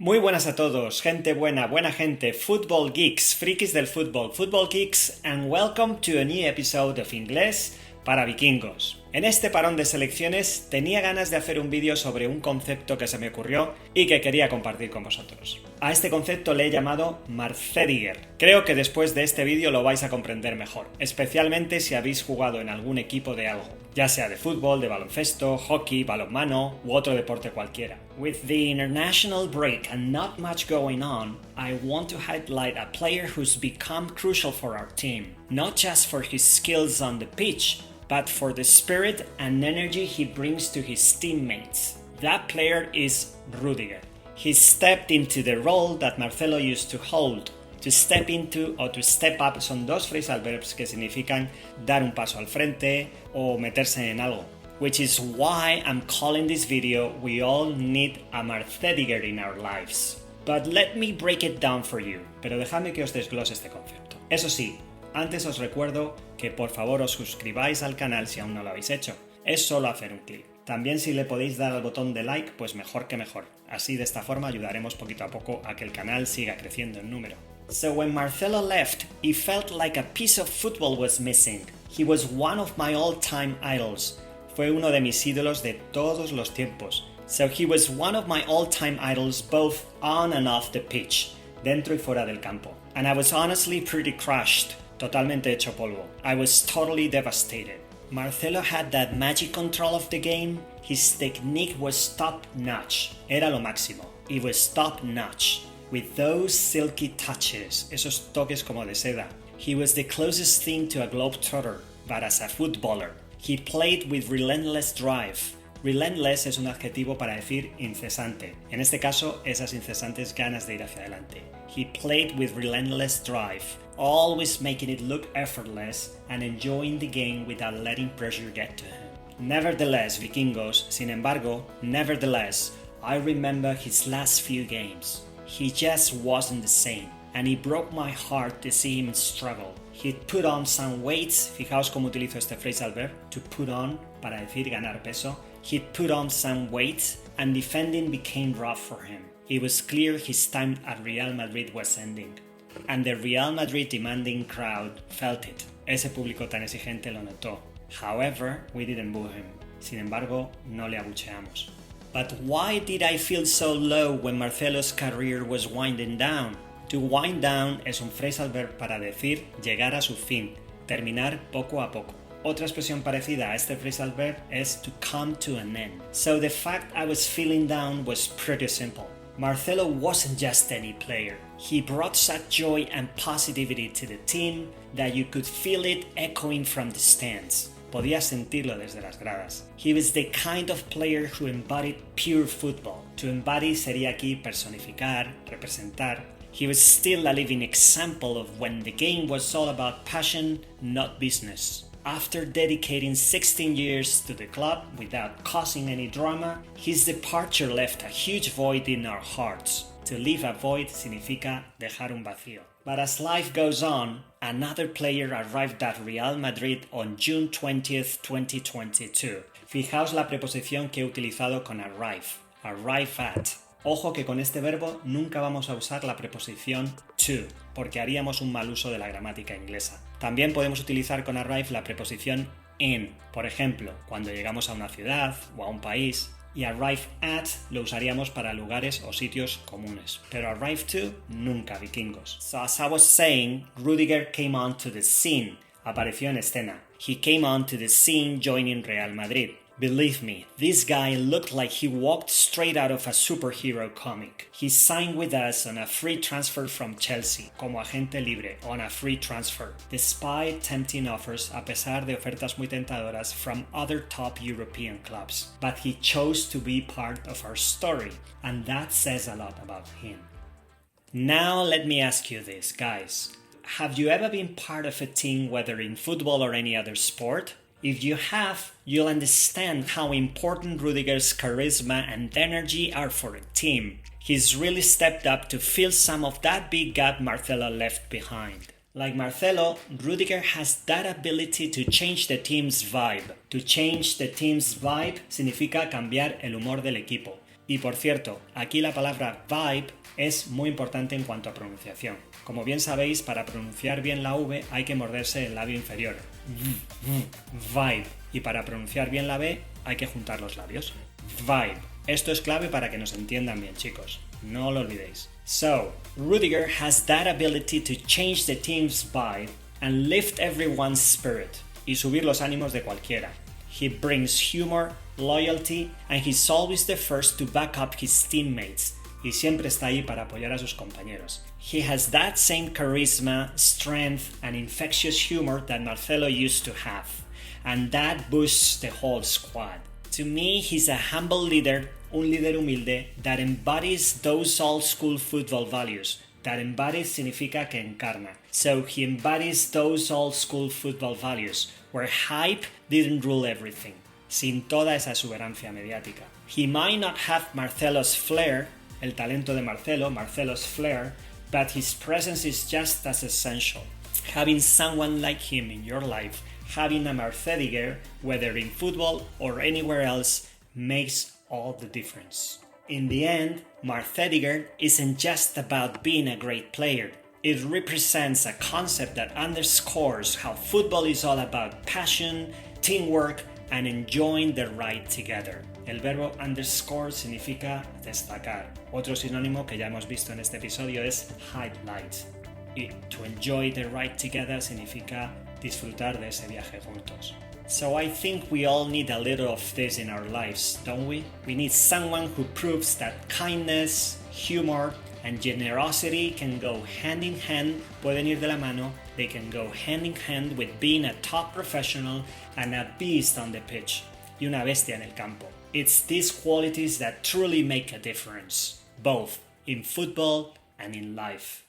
Muy buenas a todos, gente buena, buena gente, football geeks, frikis del fútbol, football geeks, and welcome to a new episode of Inglés para vikingos. En este parón de selecciones tenía ganas de hacer un vídeo sobre un concepto que se me ocurrió y que quería compartir con vosotros. A este concepto le he llamado MARCE-DIGER. Creo que después de este vídeo lo vais a comprender mejor, especialmente si habéis jugado en algún equipo de algo, ya sea de fútbol, de baloncesto, hockey, balonmano u otro deporte cualquiera. With the international break and not much going on, I want to highlight a player who's become crucial for our team, not just for his skills on the pitch, but for the spirit and energy he brings to his teammates. That player is Rudiger. He stepped into the role that Marcelo used to hold. To step into o to step up son dos phrasal verbs que significan dar un paso al frente o meterse en algo. Which is why I'm calling this video We All Need a MarceDiger in Our Lives. But let me break it down for you. Pero dejadme que os desglose este concepto. Eso sí, antes os recuerdo que por favor os suscribáis al canal si aún no lo habéis hecho. Es solo hacer un clic. También si le podéis dar al botón de like, pues mejor que mejor. Así de esta forma ayudaremos poquito a poco a que el canal siga creciendo en número. So when Marcelo left, it felt like a piece of football was missing. He was one of my all-time idols. Fue uno de mis ídolos de todos los tiempos. So he was one of my all-time idols both on and off the pitch, dentro y fuera del campo. And I was honestly pretty crushed. Totalmente hecho polvo. I was totally devastated. Marcelo had that magic control of the game. His technique was top-notch. Era lo máximo. It was top-notch. With those silky touches, esos toques como de seda. He was the closest thing to a globetrotter, but as a footballer. He played with relentless drive. Relentless es un adjetivo para decir incesante. En este caso, esas incesantes ganas de ir hacia adelante. He played with relentless drive, always making it look effortless and enjoying the game without letting pressure get to him. Nevertheless, vikingos, sin embargo, nevertheless, I remember his last few games. He just wasn't the same, and it broke my heart to see him struggle. He'd put on some weights, fijaos cómo utilizo este phrasal verb, to put on, para decir ganar peso. He'd put on some weights, and defending became rough for him. It was clear his time at Real Madrid was ending. And the Real Madrid demanding crowd felt it. Ese público tan exigente lo notó. However, we didn't boo him. Sin embargo, no le abucheamos. But why did I feel so low when Marcelo's career was winding down? To wind down es un phrasal verb para decir llegar a su fin, terminar poco a poco. Otra expresión parecida a este phrasal verb es to come to an end. So the fact I was feeling down was pretty simple. Marcelo wasn't just any player. He brought such joy and positivity to the team that you could feel it echoing from the stands. Podías sentirlo desde las gradas. He was the kind of player who embodied pure football. To embody sería aquí personificar, representar. He was still a living example of when the game was all about passion, not business. After dedicating 16 years to the club without causing any drama, his departure left a huge void in our hearts. To leave a void significa dejar un vacío. But as life goes on, another player arrived at Real Madrid on June 20th, 2022. Fijaos la preposición que he utilizado con arrive at. Ojo que con este verbo nunca vamos a usar la preposición to, porque haríamos un mal uso de la gramática inglesa. También podemos utilizar con arrive la preposición in, por ejemplo, cuando llegamos a una ciudad o a un país, y arrive at lo usaríamos para lugares o sitios comunes. Pero arrive to, nunca, vikingos. So as I was saying, Rudiger came onto the scene. Apareció en escena. He came onto the scene joining Real Madrid. Believe me, this guy looked like he walked straight out of a superhero comic. He signed with us on a free transfer from Chelsea, como agente libre, on a free transfer, despite tempting offers, a pesar de ofertas muy tentadoras from other top European clubs. But he chose to be part of our story, and that says a lot about him. Now let me ask you this, guys. Have you ever been part of a team, whether in football or any other sport? If you have, you'll understand how important Rudiger's charisma and energy are for a team. He's really stepped up to fill some of that big gap Marcelo left behind. Like Marcelo, Rudiger has that ability to change the team's vibe. To change the team's vibe significa cambiar el humor del equipo. Y por cierto, aquí la palabra vibe es muy importante en cuanto a pronunciación. Como bien sabéis, para pronunciar bien la V hay que morderse el labio inferior. Vibe. Y para pronunciar bien la B hay que juntar los labios. Vibe. Esto es clave para que nos entiendan bien, chicos. No lo olvidéis. So, Rudiger has that ability to change the team's vibe and lift everyone's spirit. Y subir los ánimos de cualquiera. He brings humor, loyalty, and he's always the first to back up his teammates. Y siempre está ahí para apoyar a sus compañeros. He has that same charisma, strength, and infectious humor that Marcelo used to have. And that boosts the whole squad. To me, he's a humble leader, un líder humilde, that embodies those old school football values. That embodies significa que encarna. So he embodies those old school football values, where hype didn't rule everything. Sin toda esa exuberancia mediática. He might not have Marcelo's flair, el talento de Marcelo, Marcelo's flair, but his presence is just as essential. Having someone like him in your life, having a MARCE-DIGER, whether in football or anywhere else, makes all the difference. In the end, MARCE-DIGER isn't just about being a great player. It represents a concept that underscores how football is all about passion, teamwork, and enjoying the ride together. El verbo underscore significa destacar. Otro sinónimo que ya hemos visto en este episodio es highlight. Y to enjoy the ride together significa disfrutar de ese viaje juntos. So I think we all need a little of this in our lives, don't we? We need someone who proves that kindness, humor, and generosity can go hand in hand, pueden ir de la mano, they can go hand in hand with being a top professional and a beast on the pitch, y una bestia en el campo. It's these qualities that truly make a difference, both in football and in life.